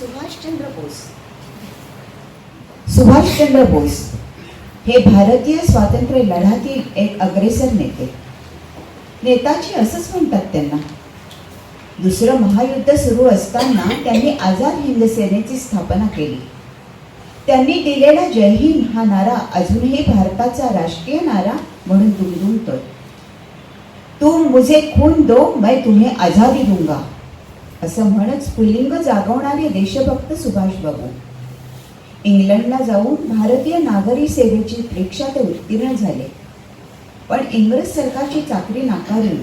सुभाषचंद्र बोस. सुभाषचंद्र बोस हे भारतीय स्वातंत्र्य लढ्यातील एक अग्रेसर नेताजी असंच म्हणतात त्यांना. दुसरं महायुद्ध सुरू असताना त्यांनी आझाद हिंद सेनेची स्थापना केली. त्यांनी दिलेला जय हिंद हा नारा अजूनही भारताचा राष्ट्रीय नारा म्हणून दुमदुमतोय. तुम मुझे खून दो मैं तुम्हें आझादी दूंगा असं म्हणत स्फुल्लिंग जागवणारे देशभक्त सुभाषबाबू इंग्लंडला जाऊन भारतीय नागरी सेवेची परीक्षा ते उत्तीर्ण झाले. पण इंग्रज सरकारची चाकरी नाकारून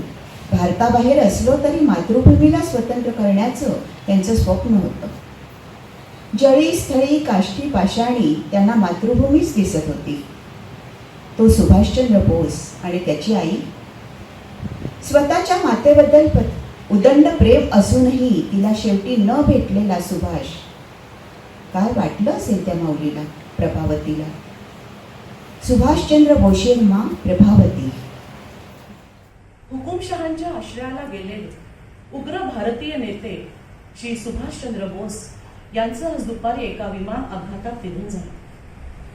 भारताबाहेर असलो तरी मातृभूमीला स्वतंत्र करण्याचं त्यांचं स्वप्न होतं. जळी स्थळी काष्टी पाषाणी त्यांना मातृभूमीच दिसत होती. तो सुभाषचंद्र बोस आणि त्याची आई. स्वतःच्या मातेबद्दल उदंड प्रेम असूनही तिला शेवटी न भेटलेला सुभाष. काय वाटलं असेल त्या माऊलीला, प्रभावतीला. सुभाषचंद्र बोसेंमा प्रभावती. हुकुमशहांच्या आश्रयाला गेलेले उग्र भारतीय नेते श्री सुभाषचंद्र बोस यांचं आज दुपारी एका विमान अपघातात निधन झालं.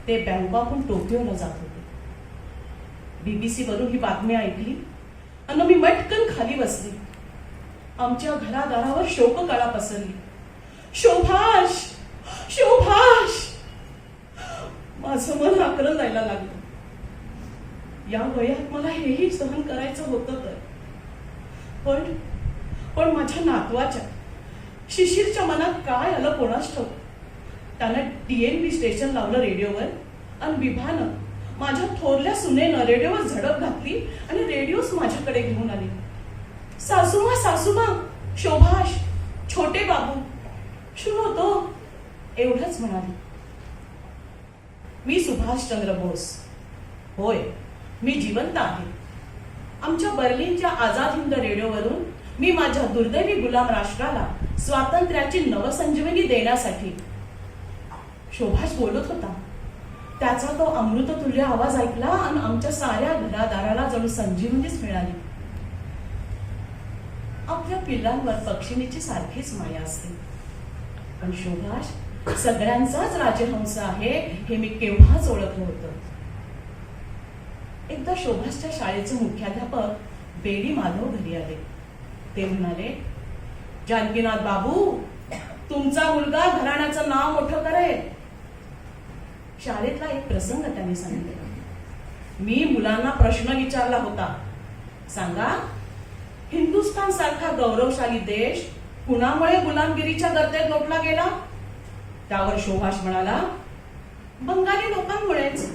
ते बँकॉकहून टोकियोला जात होते. BBC वरून ही बातमी ऐकली आणि मी मटकन खाली बसली. आमच्या घरादारावर शोककळा पसरली. शोभाष, शोभाष. माझं मन आकरण जायला लागलं. या वयात मला हेही सहन करायचं होतं तर पण माझ्या नातवाच्या शिशिरच्या मनात काय आलं कोणास ठाऊक. त्यानं DNB स्टेशन लावलं रेडिओवर आणि विभानं माझ्या थोरल्या सुनेनं रेडिओवर झडप घातली आणि रेडिओच माझ्याकडे घेऊन आली. सासूमा, सासूमा, शोभाष, छोटे बाबू, शुनो तो, एवढंच म्हणाली. मी सुभाषचंद्र बोस. होय, मी जिवंत आहे. आमच्या बर्लिनच्या आझाद हिंद रेडिओवरून मी माझ्या दुर्दैवी गुलाम राष्ट्राला स्वातंत्र्याची नवसंजीवनी देण्यासाठी. शोभाष बोलत होता. त्याचा तो अमृततुल्य आवाज ऐकला आणि आमच्या साऱ्या घरादाराला जणू संजीवनीच मिळाली. आपल्या पिल्लांवर पक्षिणीची सारखीच माया असते. पण शोभाष सगळ्यांचाच राजहंस आहे हे मी केव्हाच ओळखलं होतं. एकदा शोभाषच्या शाळेचे मुख्याध्यापक बेडी माधव घरी आले. ते म्हणाले, जानकीनाथ बाबू, तुमचा मुलगा घराण्याचं नाव मोठं करेल. शाळेतला एक प्रसंग त्यांनी सांगितला. मी मुलांना प्रश्न विचारला होता. सांगा, हिंदुस्थान सारखा गौरवशाली देश कुणामुळे गुलामगिरीच्या गर्तेत लोटला गेला? त्यावर शोभाष म्हणाला, बंगाली लोकांमुळेच.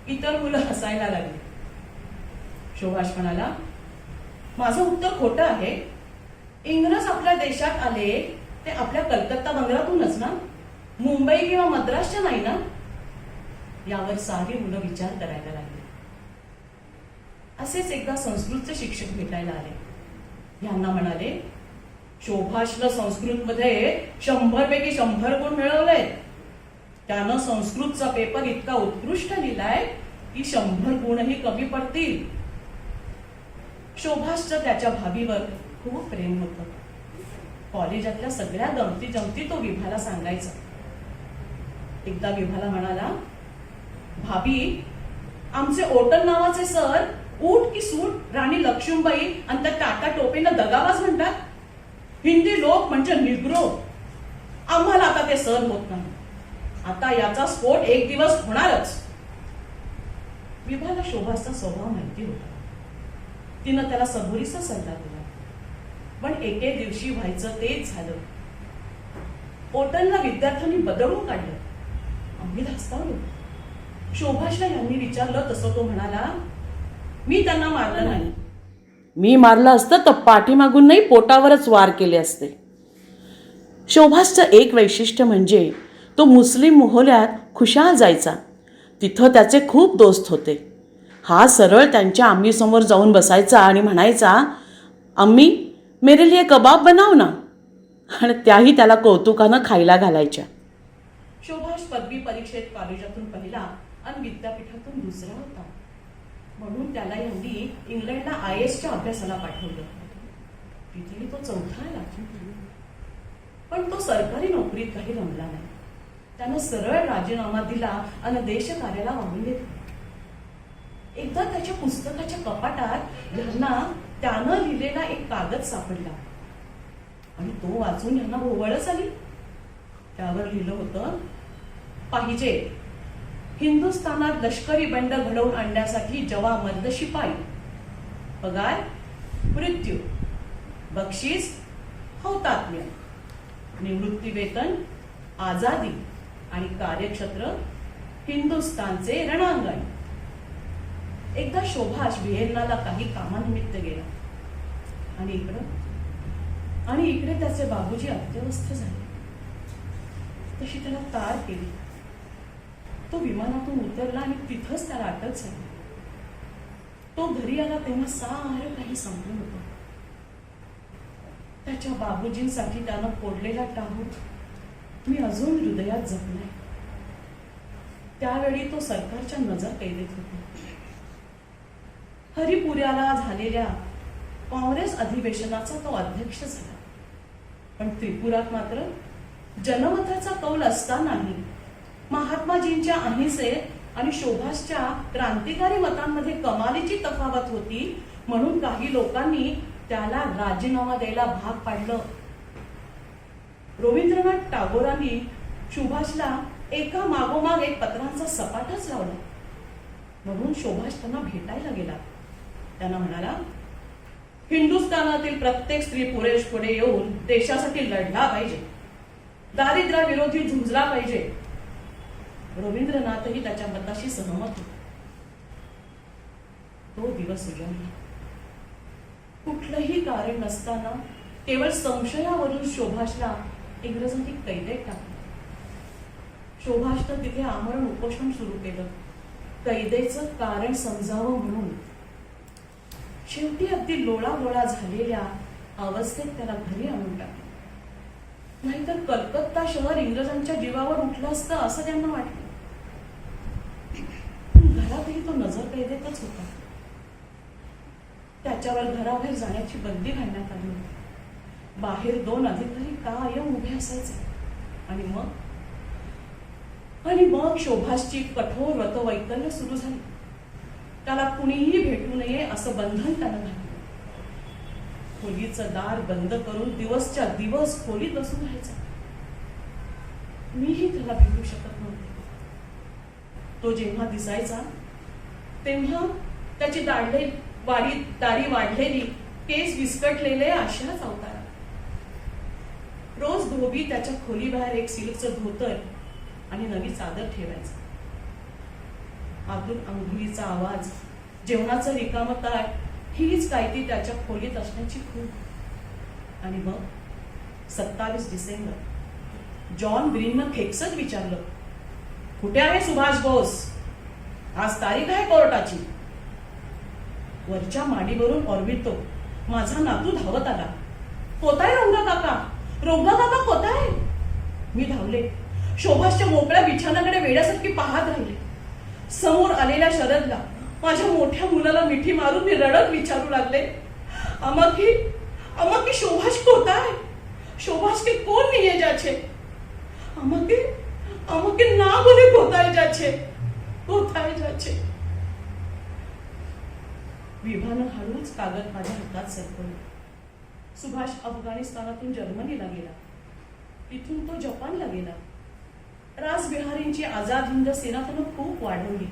इतर मुलं हसायला लागली. शोभाष म्हणाला, माझं उत्तर खोटं आहे. इंग्रज आपल्या देशात आले ते आपल्या कलकत्ता बंगल्यातूनच ना, मुंबई किंवा मद्रासच्या नाही ना? यावर सारी मुलं विचार करायला लागली. असेच एकदा संस्कृतचे शिक्षक भेटायला आले. यांना म्हणाले, शोभाषला संस्कृतमध्ये 100 पैकी 100 गुण मिळवले. त्यानं संस्कृतचा पेपर इतका उत्कृष्ट लिहिलाय की 100 गुणही कमी पडतील. शोभाषचं त्याच्या भाभीवर खूप प्रेम होतं. कॉलेजातल्या सगळ्या गमती जमती तो विभाला सांगायचा. एकदा विभाला म्हणाला, भाभी, आमचे ओटन नावाचे सर ऊट की सूट राणी लक्ष्मीबाई आणि त्या टाटा टोपीनं दगाबाज म्हणतात. हिंदी लोक म्हणजे निग्रो. आम्हाला आता ते सर होत नाही. आता याचा स्फोट एक दिवस होणारच. विभाला शोभाचा स्वभाव माहिती होता. तिनं त्याला सबुरीचा सल्ला दिला. पण एके दिवशी व्हायचं तेच झालं. ओटनला विद्यार्थ्यांनी बदलून काढलं. आम्ही धास्तावलो. शोभाषला यांनी विचारलं तसं तो म्हणाला, मी त्यांना मारलं नाही. मी मारलं असतं तर पाठीमागून नाही पोटावरच वार केले असते. शोभाषचं एक वैशिष्ट्य म्हणजे तो मुस्लिम मोहल्ल्यात खुशाल जायचा. तिथं त्याचे खूप दोस्त होते. हा सरळ त्यांच्या आम्मीसमोर जाऊन बसायचा आणि म्हणायचा, अम्मी, मेरे लिए कबाब बनाव ना. आणि त्याही त्याला कौतुकानं खायला घालायच्या. शोभाष पदवी परीक्षेत कॉलेजातून पहिला आणि विद्यापीठातून दुसरा होता. म्हणून त्याला यांनी इंग्लंडला IASच्या अभ्यासाला पाठवलं. तिथेही तो चौथा आला. पण तो सरकारी नोकरीत काही रमला नाही. त्यानं सरळ राजीनामा दिला आणि देशकार्याला वाहून घेतलं. एकदा त्याच्या पुस्तकाच्या कपाटात यांना त्यानं लिहिलेला एक कागद सापडला आणि तो वाचून यांना भोवळच आली. त्यावर लिहिलं होतं, पाहिजे हिंदुस्थानात लष्करी बंड घडवून आणण्यासाठी जवा मर्द शिपाई, पगार मृत्यू, बक्षीस हौतात्म्य, निवृत्ती वेतन आझादी आणि कार्यक्षेत्र हिंदुस्थानचे रणांगण. एकदा शोभाष व्हिएन्नाला काही कामानिमित्त गेला आणि इकडे त्याचे बाबूजी अत्यवस्थ झाले. तशी त्याला तार केली. तो विमानातून उतरला आणि तिथंच त्याला अटक झाली. तो घरी आला तेव्हा सारं काही संपलं होतं. त्याच्या बाबूजींसाठी त्यानं फोडलेला टाहू मी अजून हृदयात जपलाय. त्यावेळी तो सरकारच्या नजर कैदेत होता. हरिपुऱ्याला झालेल्या काँग्रेस अधिवेशनाचा तो अध्यक्ष झाला. पण त्रिपुरात मात्र जनमताचा कौल असतानाही महात्माजींच्या अहिंसेत आणि शोभासच्या क्रांतिकारी मतांमध्ये कमालीची तफावत होती, म्हणून काही लोकांनी त्याला राजीनामा द्यायला भाग पाडलं. रवींद्रनाथ टागोरांनी सुभाषला एका मागोमाग एक पत्रांचा सपाटाच लावला. म्हणून सुभाष त्यांना भेटायला गेला. त्यांना म्हणाला, हिंदुस्थानातील प्रत्येक स्त्री पुरुष पुढे येऊन देशासाठी लढला पाहिजे, दारिद्र्याविरोधी झुंजला पाहिजे. रवींद्रनाथही त्याच्या मताशी सहमत होते. तो दिवस उजाडला. कुठलंही कारण नसताना केवळ संशयावरून शोभाषला इंग्रजांनी कैदेत टाकलं. शोभाषनं तिथे आमरण उपोषण सुरू केलं, कैदेचं कारण समजावं म्हणून. शेवटी अगदी लोळालोळा झालेल्या अवस्थेत त्याला घरी आणून टाकलं. नाहीतर कलकत्ता शहर इंग्रजांच्या जीवावर उठलं असतं असं त्यांना वाटलं. घरातही तो नजर कैदेतच होता. त्याच्यावर घराबाहेर जाण्याची बंदी घालण्यात आली होती. बाहेर 2 अधिकारी कायम उभे असायचे. आणि मग शोभासची कठोर व्रतवैकल्य सुरू झाली. त्याला कुणीही भेटू नये असं बंधन त्यानं घातलं. खोलीचं दार बंद करून दिवसच्या दिवस खोलीत बसून राहायचा. मीही त्याला भेटू शकत नव्हते. तो जेव्हा दिसायचा तेव्हा त्याची दाढी वाढलेली, केस विस्कटलेले अशाच अवतारात. रोज धोबी त्याच्या खोलीबाहेर एक सिल्कचं धोतर आणि नवी चादर ठेवायचं. आतून अंघोळीचा आवाज, जेवणाचं रिकामं ताट, हीच काय ती त्याच्या खोलीत असण्याची खूण. आणि मग 27 डिसेंबर जॉन ग्रीननं खेकसत विचारलं, कुठे आहे सुभाष बोस? आज तारीख आहे कोर्टाची. वरच्या माडीवरून ऑर्बितो माझा नातू धावत आला. कोताय रंगा काका? रंगा काका कोताय? मी धावले. शोभासच्या मोकळ्या बिछाणाकडे वेड्यासारखी पाहत राहिले. समोर आलेल्या शरदला, माझ्या मोठ्या मुलाला मिठी मारून मी रडत विचारू लागले, अमकी शोभास कोताय? शोभास के कोण निये जाछे? अमके ना बोले कोताय जाछे, कोताय जाछे. विभानं हळूच कागद माझ्या हातात सरकवलं. सुभाष अफगाणिस्तानातून जर्मनीला गेला. तिथून तो जपानला गेला. रासबिहारींची आझाद हिंद सेना त्यानं खूप वाढवली.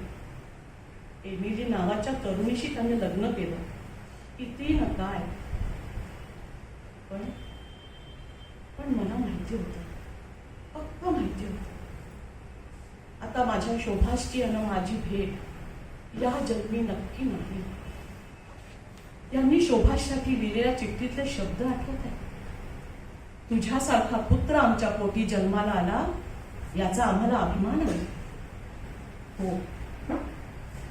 एमिली नावाच्या तरुणीशी त्याने लग्न केलं. किती न काय. पण मला माहिती होतं, पक्क माहिती होतं, आता माझ्या शोभासची आणि माझी भेट या जन्मी नक्की नाही. यांनी शोभाससाठी लिहिलेल्या चिठ्ठीतले शब्द आठवत आहेत. तुझ्यासारखा पुत्र आमच्या पोटी जन्माला आला याचा आम्हाला अभिमान आहे. हो,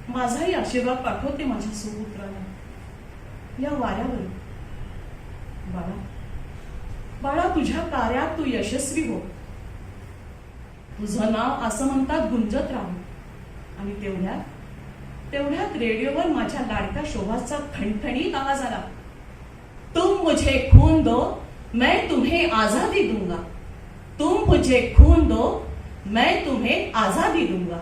माझाही आशीर्वाद पाठवते माझ्या सुपुत्राला या वाऱ्यावर. बाळा, तुझ्या कार्यात तू यशस्वी हो. तुझं नाव असं म्हणतात गुंजत राहू. आणि तेवढ्यात रेडिओवर माझ्या लाडक्या शोभासचा ठणठणीत आवाज आला, तुम मुझे खून दो मैं तुम्हें आजादी दूंगा. मुझे खून दो, मैं तुम्हें आजादी दूंगा.